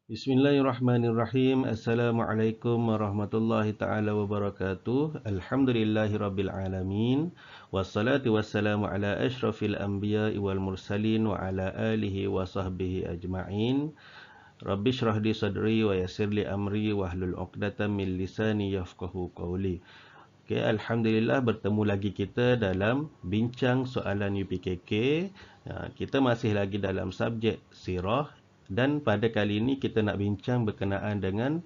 Bismillahirrahmanirrahim. Assalamualaikum warahmatullahi ta'ala wabarakatuh. Alhamdulillahirabbil alamin. Wassalatu wassalamu ala asyrafil anbiya'i wal mursalin wa ala alihi wa sahbihi ajma'in. Rabbi shrah li sadri wa yassir li amri wahlul 'uqdatam min lisani yafqahu qawli. Okay, alhamdulillah bertemu lagi kita dalam bincang soalan UPKK. Kita masih lagi dalam subjek sirah. Dan pada kali ini kita nak bincang berkenaan dengan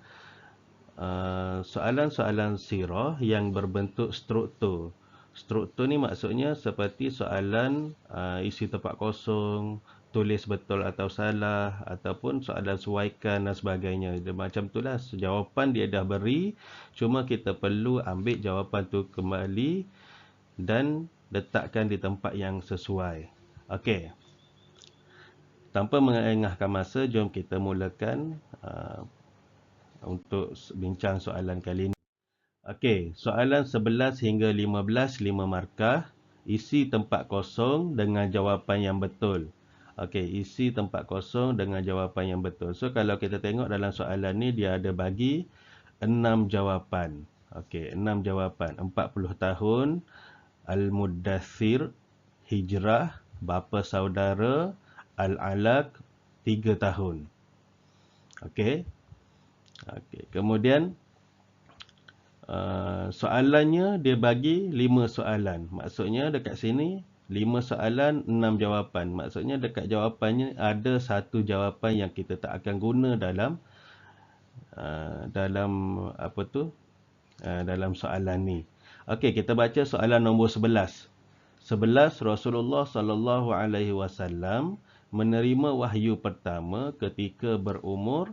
soalan-soalan sirah yang berbentuk struktur. Struktur ni maksudnya seperti soalan isi tempat kosong, tulis betul atau salah, ataupun soalan suaikan dan sebagainya. Macam itulah, jawapan dia dah beri, cuma kita perlu ambil jawapan tu kembali dan letakkan di tempat yang sesuai. Okey. Tanpa mengengahkan masa, jom kita mulakan untuk bincang soalan kali ini. Okey, soalan 11 hingga 15, 5 markah. Isi tempat kosong dengan jawapan yang betul. Okey, isi tempat kosong dengan jawapan yang betul. So, kalau kita tengok dalam soalan ni, dia ada bagi 6 jawapan. Okey, 6 jawapan. 40 tahun, Al-Muddathir, Hijrah, Bapa Saudara, Al-Alaq, 3 tahun. Okey. Okey. Kemudian soalannya dia bagi 5 soalan. Maksudnya dekat sini 5 soalan, 6 jawapan. Maksudnya dekat jawapannya ada satu jawapan yang kita tak akan guna dalam dalam soalan ni. Okey, kita baca soalan nombor 11. 11, Rasulullah sallallahu alaihi wasallam menerima wahyu pertama ketika berumur.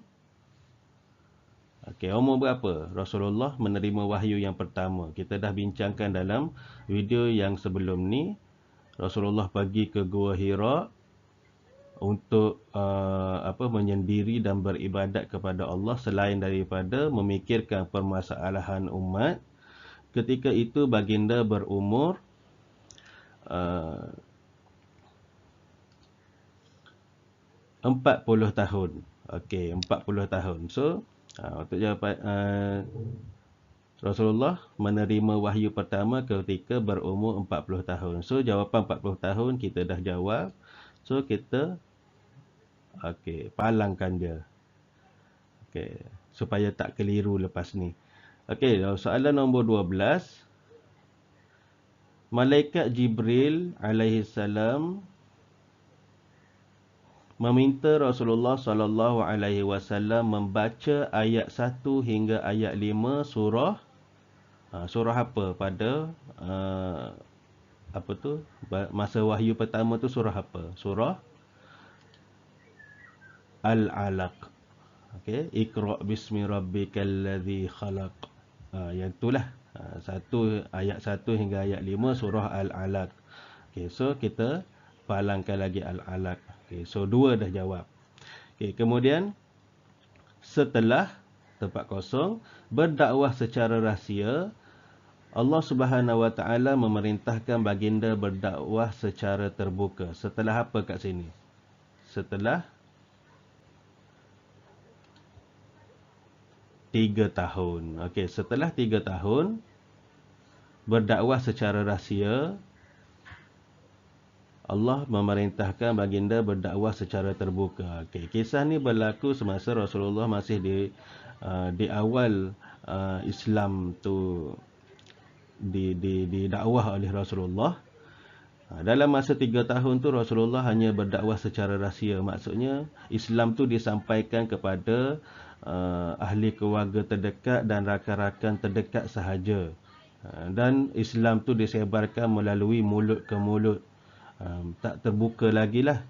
Okey, umur berapa Rasulullah menerima wahyu yang pertama? Kita dah bincangkan dalam video yang sebelum ni. Rasulullah pergi ke Gua Hira untuk menyendiri dan beribadat kepada Allah selain daripada memikirkan permasalahan umat. Ketika itu baginda berumur 40 tahun. Okey, 40 tahun. So, untuk jawapan Rasulullah menerima wahyu pertama ketika berumur 40 tahun. So, jawapan 40 tahun kita dah jawab. So, kita palangkan dia. Okey, supaya tak keliru lepas ni. Okey, soalan nombor 12. Malaikat Jibril alaihi salam meminta Rasulullah sallallahu alaihi wasallam membaca ayat 1 hingga ayat 5 surah apa pada masa wahyu pertama tu, surah apa? Surah Al-Alaq. Okey, Iqra bismi rabbikal ladzi khalaq. Yang itulah ayat 1 hingga ayat 5 surah Al-Alaq. Okey, so kita palangkan lagi Al-Alaq. Okay, so 2 dah jawab. Okay, kemudian setelah tempat kosong, berdakwah secara rahsia, Allah Subhanahu Wa Taala memerintahkan baginda berdakwah secara terbuka. Setelah apa kat sini? Setelah 3 tahun. Okey, setelah 3 tahun berdakwah secara rahsia, Allah memerintahkan baginda berdakwah secara terbuka. Okay. Kisah ni berlaku semasa Rasulullah masih di awal Islam tu didakwah oleh Rasulullah. Dalam masa 3 tahun tu Rasulullah hanya berdakwah secara rahsia. Maksudnya Islam tu disampaikan kepada ahli keluarga terdekat dan rakan-rakan terdekat sahaja. Dan Islam tu disebarkan melalui mulut ke mulut. Tak terbuka lagi lah.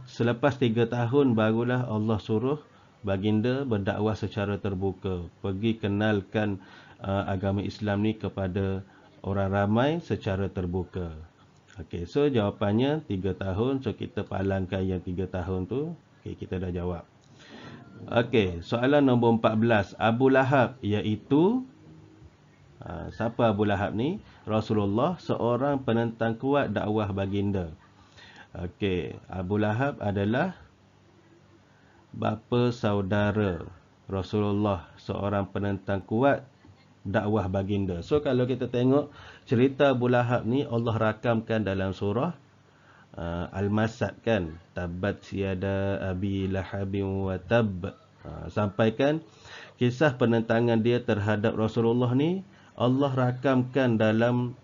Selepas 3 tahun barulah Allah suruh baginda berdakwah secara terbuka. Pergi kenalkan agama Islam ni kepada orang ramai secara terbuka. Okey, so jawapannya 3 tahun. So kita palangkan yang 3 tahun tu. Okey, kita dah jawab. Okey, soalan nombor 14. Abu Lahab iaitu siapa Abu Lahab ni? Rasulullah, seorang penentang kuat dakwah baginda. Okey, Abu Lahab adalah bapa saudara Rasulullah, seorang penentang kuat dakwah baginda. So kalau kita tengok cerita Abu Lahab ni, Allah rakamkan dalam surah Al-Masad kan, tabat yada abi lahabin wa tab. Sampaikan kisah penentangan dia terhadap Rasulullah ni, Allah rakamkan dalam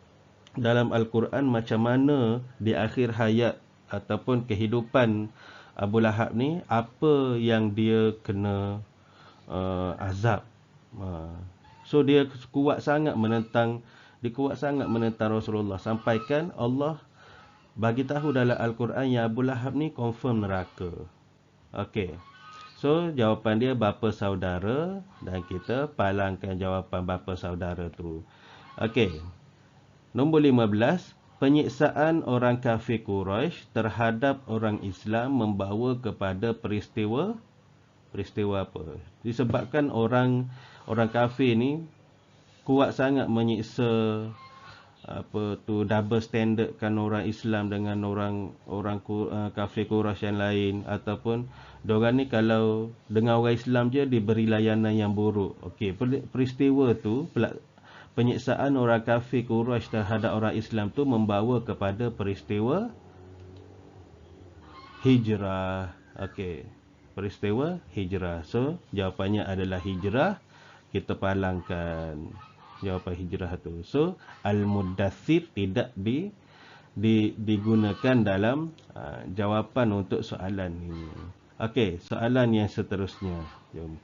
Al-Quran macam mana di akhir hayat ataupun kehidupan Abu Lahab ni, apa yang dia kena azab. So dia kuat sangat menentang Rasulullah, sampaikan Allah bagi tahu dalam Al-Quran yang Abu Lahab ni confirm neraka. Okey. So jawapan dia bapa saudara, dan kita palangkan jawapan bapa saudara tu. Okey. Nombor 15, penyiksaan orang kafir Quraisy terhadap orang Islam membawa kepada peristiwa apa? Disebabkan orang kafir ni kuat sangat menyiksa double standard kan orang Islam dengan orang kafir Quraisy yang lain, ataupun diorang ni kalau dengan orang Islam je diberi layanan yang buruk. Okey, peristiwa tu, penyiksaan orang kafir Quraisy terhadap orang Islam tu membawa kepada peristiwa hijrah. Okey, peristiwa hijrah. So jawapannya adalah hijrah. Kita palangkan jawapan hijrah tu. So Al-Muddathir tidak digunakan dalam jawapan untuk soalan ini. Okey, soalan yang seterusnya. Jom.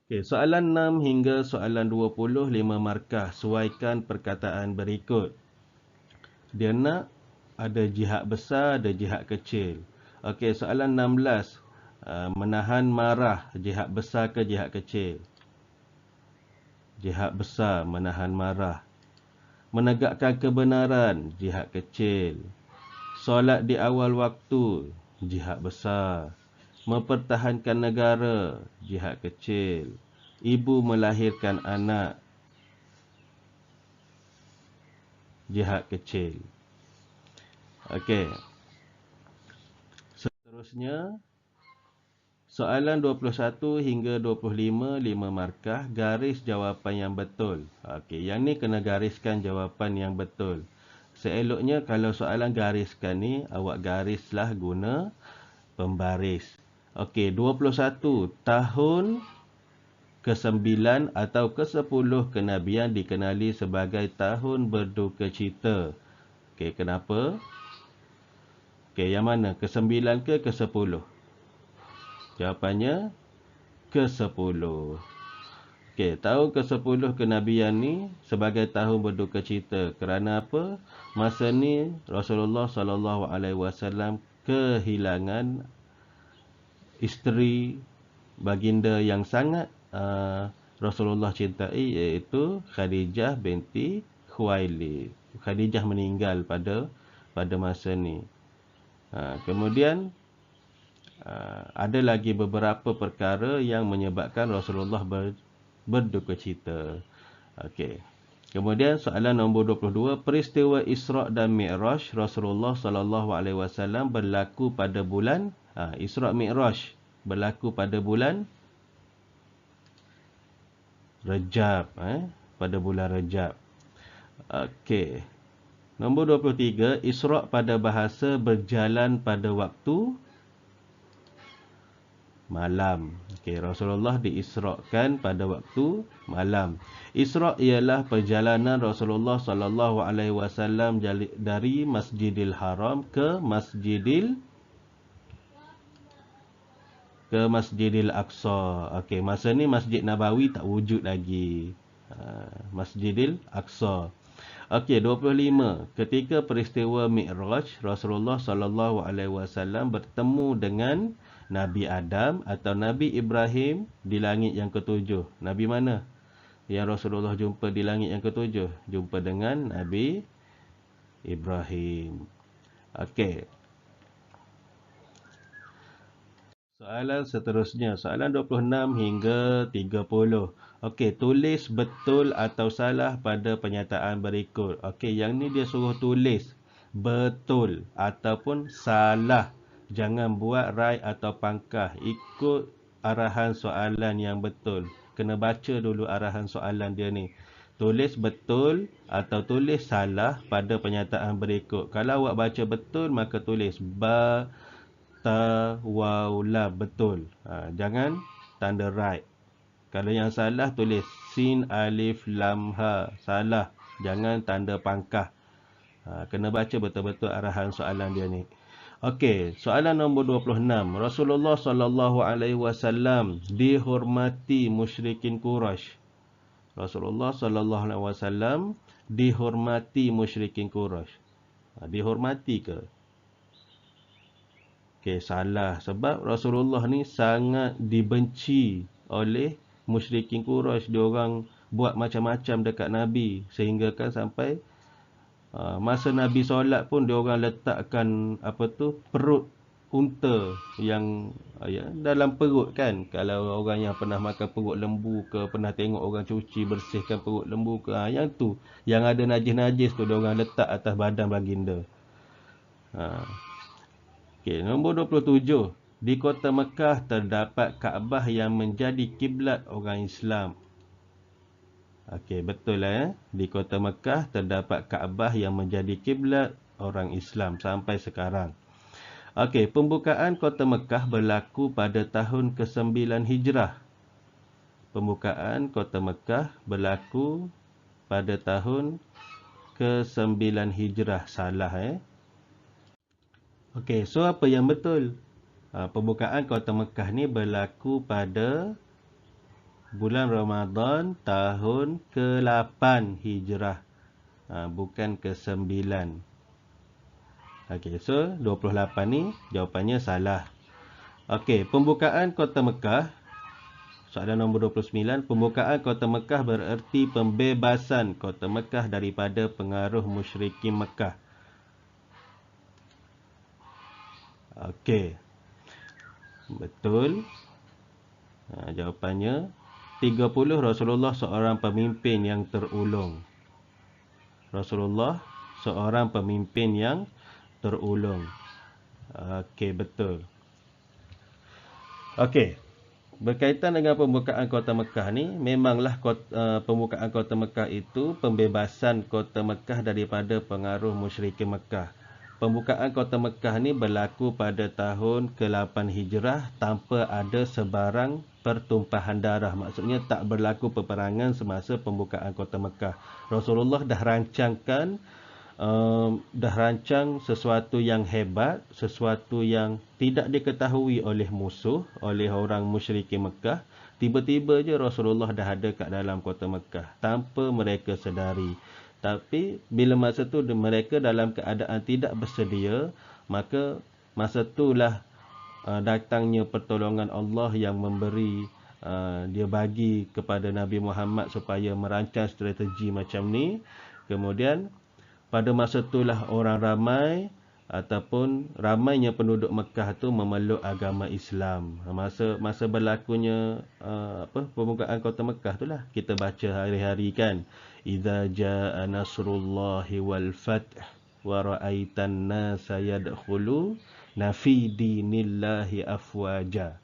Okey, soalan 6 hingga soalan 20, 5 markah. Suaikan perkataan berikut. Dia nak ada jihad besar, ada jihad kecil. Okey, soalan 16. Menahan marah, jihad besar ke jihad kecil? Jihad besar, menahan marah. Menegakkan kebenaran, jihad kecil. Solat di awal waktu, jihad besar. Mempertahankan negara, jihad kecil. Ibu melahirkan anak, jihad kecil. Okey. Seterusnya, soalan 21 hingga 25, 5 markah, garis jawapan yang betul. Okey, yang ni kena gariskan jawapan yang betul. Seeloknya kalau soalan gariskan ni, awak garislah guna pembaris. Okey, 21. Tahun ke-9 atau ke-10 kenabian dikenali sebagai tahun berduka cita. Okey, kenapa? Okey, yang mana? Ke-9 ke ke-10? Jawapannya ke-10. Okey, tahun ke-10 kenabian ni sebagai tahun berduka cita. Kerana apa? Masa ni Rasulullah SAW kehilangan isteri baginda yang sangat Rasulullah cintai, iaitu Khadijah binti Khuwailid. Khadijah meninggal pada masa ni. Kemudian ada lagi beberapa perkara yang menyebabkan Rasulullah berduka cita. Okey. Kemudian soalan nombor 22, peristiwa Isra' dan Mi'raj Rasulullah SAW berlaku pada bulan Isra' Mi'raj berlaku pada bulan Rejab, pada bulan Rejab. Okey. Nombor 23, Isra' pada bahasa berjalan pada waktu malam. Okey, Rasulullah diisra'kan pada waktu malam. Isra' ialah perjalanan Rasulullah SAW dari Masjidil Haram ke Masjidil Aqsa. Okey, masa ni Masjid Nabawi tak wujud lagi. Masjidil Aqsa. Okey, 25. Ketika peristiwa Mi'raj, Rasulullah SAW bertemu dengan Nabi Adam atau Nabi Ibrahim di langit yang ketujuh. Nabi mana yang Rasulullah jumpa di langit yang ketujuh? Jumpa dengan Nabi Ibrahim. Okey. Soalan seterusnya, soalan 26 hingga 30. Okey, tulis betul atau salah pada pernyataan berikut. Okey, yang ni dia suruh tulis betul ataupun salah. Jangan buat right atau pangkah. Ikut arahan soalan yang betul. Kena baca dulu arahan soalan dia ni. Tulis betul atau tulis salah pada pernyataan berikut. Kalau awak baca betul, maka tulis tawawla, betul. Jangan tanda right. Kalau yang salah, tulis sin alif lam ha, salah. Jangan tanda pangkah. Kena baca betul-betul arahan soalan dia ni. Okey, soalan nombor 26. Rasulullah sallallahu alaihi wasallam dihormati musyrikin Quraisy. Rasulullah sallallahu alaihi wasallam dihormati musyrikin Quraisy. Dihormati ke? Okey, salah. Sebab Rasulullah ni sangat dibenci oleh musyrikin Quraisy. Dia orang buat macam-macam dekat Nabi. Sehingga kan sampai masa Nabi solat pun dia orang letakkan perut unta yang dalam perut kan. Kalau orang yang pernah makan perut lembu ke, pernah tengok orang cuci bersihkan perut lembu ke, yang tu, yang ada najis-najis tu dia orang letak atas badan baginda. Okey, nombor 27. Di kota Mekah terdapat Kaabah yang menjadi kiblat orang Islam. Okey, betul lah. Di kota Mekah terdapat Kaabah yang menjadi kiblat orang Islam sampai sekarang. Okey, pembukaan kota Mekah berlaku pada tahun ke-9 Hijrah. Pembukaan kota Mekah berlaku pada tahun ke-9 Hijrah. Salah Okey, so apa yang betul? Pembukaan kota Mekah ni berlaku pada bulan Ramadan tahun ke-8 Hijrah. Bukan ke-9. Okey, so 28 ni jawapannya salah. Okey, pembukaan kota Mekah. Soalan nombor 29. Pembukaan kota Mekah bererti pembebasan kota Mekah daripada pengaruh musyrikin Mekah. Okey, betul. Jawapannya 30. Rasulullah seorang pemimpin yang terulung. Rasulullah seorang pemimpin yang terulung. Okey, betul. Okey, berkaitan dengan pembukaan kota Mekah ni, memanglah pembukaan kota Mekah itu pembebasan kota Mekah daripada pengaruh musyrikin Mekah. Pembukaan kota Mekah ni berlaku pada tahun ke-8 Hijrah tanpa ada sebarang pertumpahan darah. Maksudnya tak berlaku peperangan semasa pembukaan kota Mekah. Rasulullah dah rancang sesuatu yang hebat, sesuatu yang tidak diketahui oleh musuh, oleh orang musyrikin Mekah. Tiba-tiba je Rasulullah dah ada kat dalam kota Mekah tanpa mereka sedari. Tapi bila masa tu mereka dalam keadaan tidak bersedia, maka masa itulah datangnya pertolongan Allah yang memberi, dia bagi kepada Nabi Muhammad supaya merancang strategi macam ni. Kemudian pada masa itulah orang ramai ataupun ramainya penduduk Mekah tu memeluk agama Islam. Masa berlakunya pembukaan kota Mekah itulah kita baca hari-hari kan. Idza jaa nasrullahi wal fath wa ra'aitan nasa yadkhuluna fi dinillahi afwaja.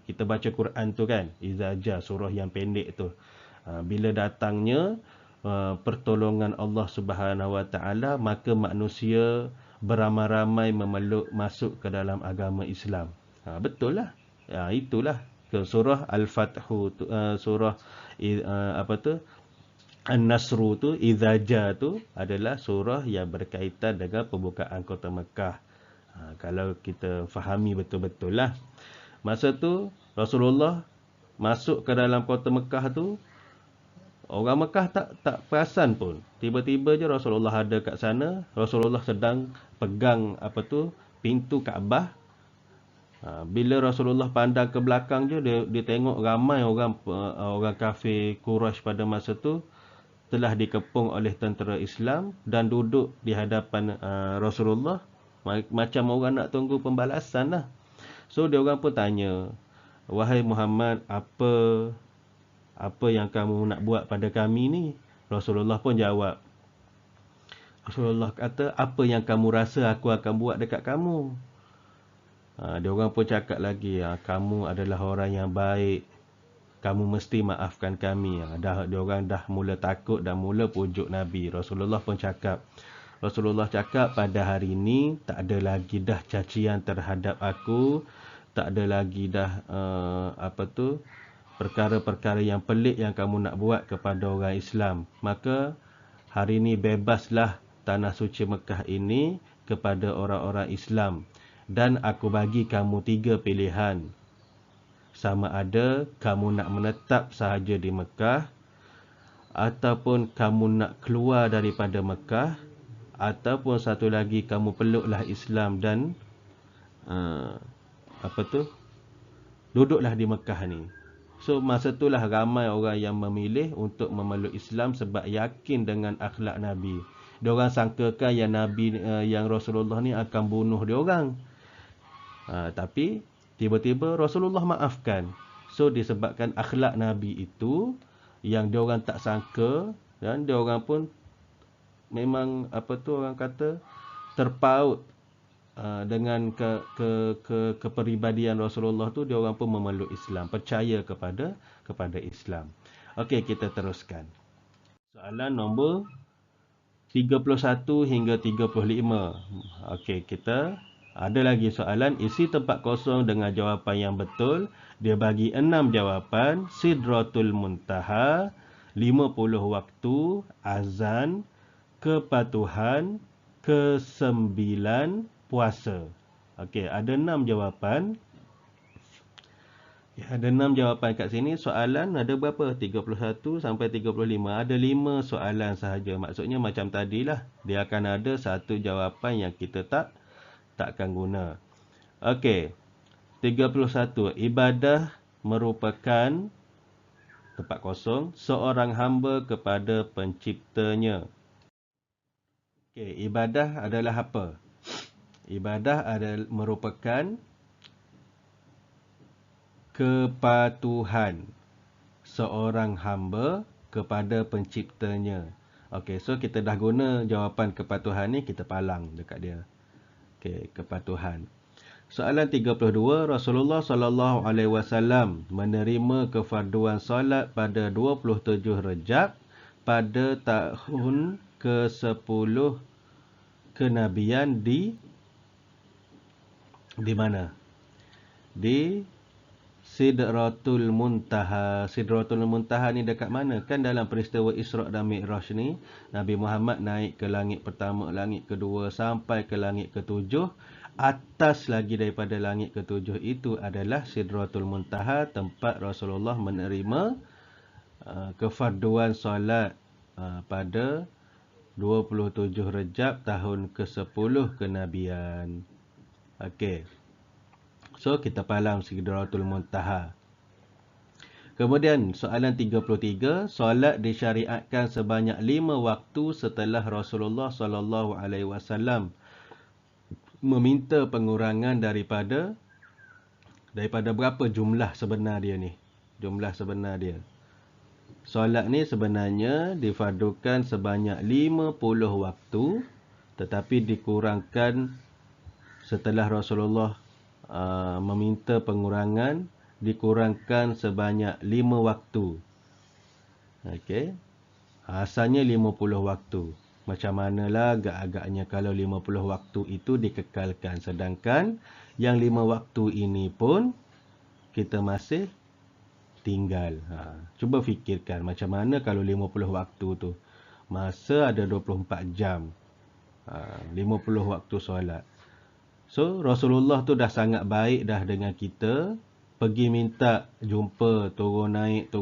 Kita baca Quran tu kan. Idza jaa, surah yang pendek tu. Bila datangnya pertolongan Allah Subhanahu Wa Taala, maka manusia beramai-ramai memeluk masuk ke dalam agama Islam. Betul lah. Itulah ke surah Al-Fathu, surah An-Nasru tu, Idza Ja tu adalah surah yang berkaitan dengan pembukaan kota Mekah. Kalau kita fahami betul-betul lah. Masa tu Rasulullah masuk ke dalam kota Mekah tu, orang Mekah tak perasan pun. Tiba-tiba je Rasulullah ada kat sana. Rasulullah sedang pegang pintu Kaabah. Bila Rasulullah pandang ke belakang je, dia tengok ramai orang kafir Quraisy pada masa tu telah dikepung oleh tentera Islam dan duduk di hadapan Rasulullah macam orang nak tunggu pembalasan lah. So dia orang pun tanya, wahai Muhammad, apa yang kamu nak buat pada kami ni? Rasulullah pun jawab. Rasulullah kata, apa yang kamu rasa aku akan buat dekat kamu? Dia orang pun cakap lagi, kamu adalah orang yang baik, kamu mesti maafkan kami. Dia orang dah mula takut dan mula pujuk Nabi. Rasulullah cakap, pada hari ini tak ada lagi dah cacian terhadap aku, tak ada lagi dah perkara-perkara yang pelik yang kamu nak buat kepada orang Islam. Maka hari ini bebaslah tanah suci Mekah ini kepada orang-orang Islam. Dan aku bagi kamu 3 pilihan. Sama ada kamu nak menetap sahaja di Mekah, ataupun kamu nak keluar daripada Mekah, ataupun satu lagi kamu peluklah Islam dan duduklah di Mekah ni. So masa itulah ramai orang yang memilih untuk memeluk Islam sebab yakin dengan akhlak Nabi. Diorang sangkakan yang Rasulullah ni akan bunuh diorang. Tapi tiba-tiba Rasulullah maafkan. So disebabkan akhlak Nabi itu yang diorang tak sangka, dan diorang pun memang orang kata terpaut dengan kepribadian Rasulullah tu, dia orang pun memeluk Islam, percaya kepada Islam. Okey, kita teruskan. Soalan nombor 31 hingga 35. Okey, kita ada lagi soalan. Isi tempat kosong dengan jawapan yang betul. Dia bagi 6 jawapan. Sidratul Muntaha, 50 waktu, azan, kepatuhan, ke-9 puasa. Okey, ada 6 jawapan. Ada 6 jawapan kat sini. Soalan ada berapa? 31 sampai 35. Ada 5 soalan sahaja. Maksudnya macam tadilah. Dia akan ada satu jawapan yang kita takkan guna. Okey. 31. Ibadah merupakan tempat kosong seorang hamba kepada penciptanya. Okey, ibadah adalah apa? Ibadah merupakan kepatuhan seorang hamba kepada penciptanya. Okey, so kita dah guna jawapan kepatuhan ni, kita palang dekat dia. Okey, kepatuhan. Soalan 32, Rasulullah sallallahu alaihi wasallam menerima kefarduan solat pada 27 Rejab pada tahun ke-10 kenabian di mana? Di Sidratul Muntaha. Sidratul Muntaha ni dekat mana? Kan dalam peristiwa Isra' dan Mi'raj ni, Nabi Muhammad naik ke langit pertama, langit kedua, sampai ke langit ketujuh. Atas lagi daripada langit ketujuh itu adalah Sidratul Muntaha, tempat Rasulullah menerima kefarduan solat pada 27 Rejab tahun ke-10 kenabian. Okey. So kita palang Sidratul Muntaha. Kemudian soalan 33, solat disyariatkan sebanyak 5 waktu setelah Rasulullah sallallahu alaihi wasallam meminta pengurangan daripada berapa jumlah sebenar dia ni? Jumlah sebenar dia. Solat ni sebenarnya difardukan sebanyak 50 waktu, tetapi dikurangkan setelah Rasulullah meminta pengurangan, dikurangkan sebanyak 5 waktu. Okey. Asalnya 50 waktu. Macam manalah agak-agaknya kalau 50 waktu itu dikekalkan, sedangkan yang 5 waktu ini pun kita masih tinggal. Cuba fikirkan macam mana kalau 50 waktu tu. Masa ada 24 jam. 50 waktu solat. So Rasulullah tu dah sangat baik dah dengan kita. Pergi minta jumpa, turun naik,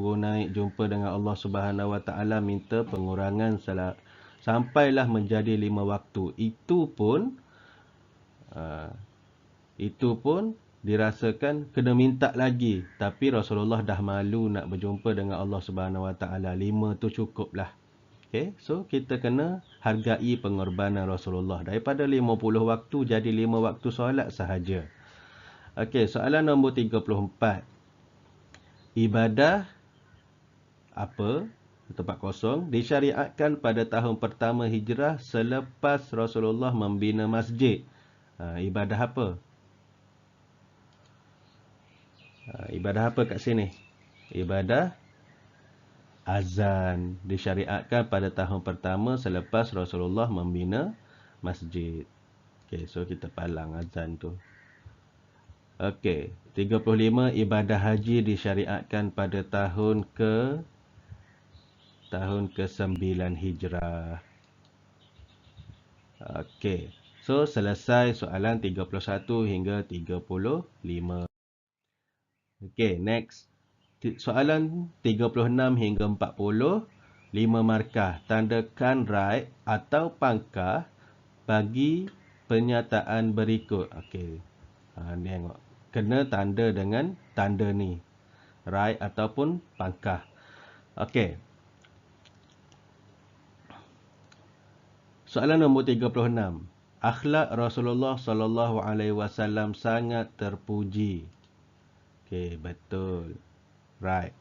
jumpa dengan Allah Subhanahu Wa Taala, minta pengurangan salat. Sampailah menjadi 5 waktu. Itu pun dirasakan kena minta lagi. Tapi Rasulullah dah malu nak berjumpa dengan Allah Subhanahu Wa Taala. 5 tu cukuplah. Okay, so kita kena hargai pengorbanan Rasulullah. Daripada 50 waktu jadi 5 waktu solat sahaja. Okey, soalan nombor 34. Ibadah apa, tempat kosong, disyariatkan pada tahun pertama hijrah selepas Rasulullah membina masjid? Ibadah apa? Ibadah apa kat sini? Ibadah azan. Disyariatkan pada tahun pertama selepas Rasulullah membina masjid. Okey, so kita palang azan tu. Okey, 35. Ibadah haji disyariatkan pada tahun ke-9 hijrah. Okey, so selesai soalan 31 hingga 35. Okey, next. Soalan 36 hingga 40. 5 markah. Tandakan right atau pangkah bagi pernyataan berikut. Okey. Ni tengok. Kena tanda dengan tanda ni. Right ataupun pangkah. Okey. Soalan nombor 36. Akhlak Rasulullah sallallahu alaihi wasallam sangat terpuji. Okey, betul. Right.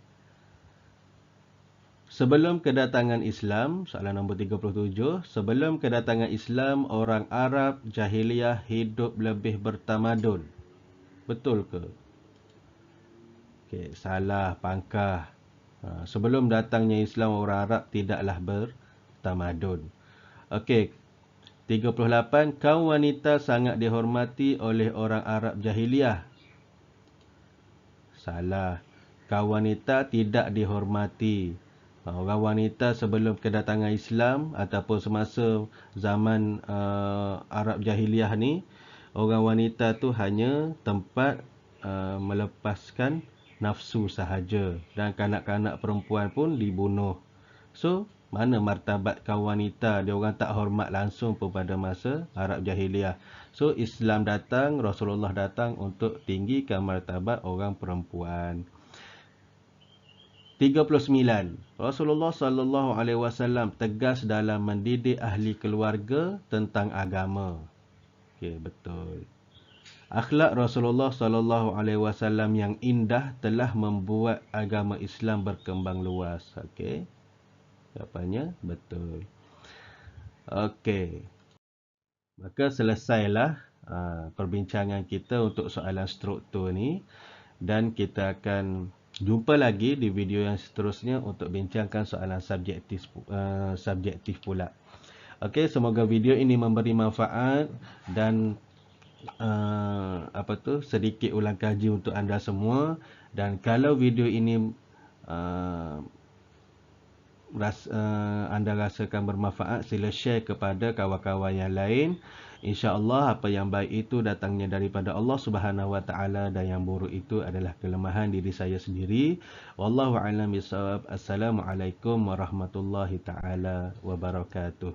Sebelum kedatangan Islam, soalan nombor 37. Sebelum kedatangan Islam, orang Arab jahiliyah hidup lebih bertamadun. Betul ke? Okey, salah, pangkah. Sebelum datangnya Islam, orang Arab tidaklah bertamadun. Okey, 38. Kaum wanita sangat dihormati oleh orang Arab jahiliyah. Salah. Kaum wanita tidak dihormati. Orang wanita sebelum kedatangan Islam ataupun semasa zaman Arab jahiliyah ni, orang wanita tu hanya tempat melepaskan nafsu sahaja, dan kanak-kanak perempuan pun dibunuh. So, mana martabat kaum wanita? Dia orang tak hormat langsung pun pada masa Arab jahiliyah. So, Islam datang, Rasulullah datang untuk tinggikan martabat orang perempuan. 39. Rasulullah sallallahu alaihi wasallam tegas dalam mendidik ahli keluarga tentang agama. Okey, betul. Akhlak Rasulullah sallallahu alaihi wasallam yang indah telah membuat agama Islam berkembang luas. Okey. Jawapannya betul. Okey. Maka selesailah perbincangan kita untuk soalan struktur ni, dan kita akan jumpa lagi di video yang seterusnya untuk bincangkan soalan subjektif pula. Okey, semoga video ini memberi manfaat dan sedikit ulang kaji untuk anda semua. Dan kalau video ini anda rasakan bermanfaat, sila share kepada kawan-kawan yang lain. InsyaAllah apa yang baik itu datangnya daripada Allah Subhanahu Wa Taala, dan yang buruk itu adalah kelemahan diri saya sendiri. Wallahu a'lam bishawab. Assalamualaikum warahmatullahi taala wabarakatuh.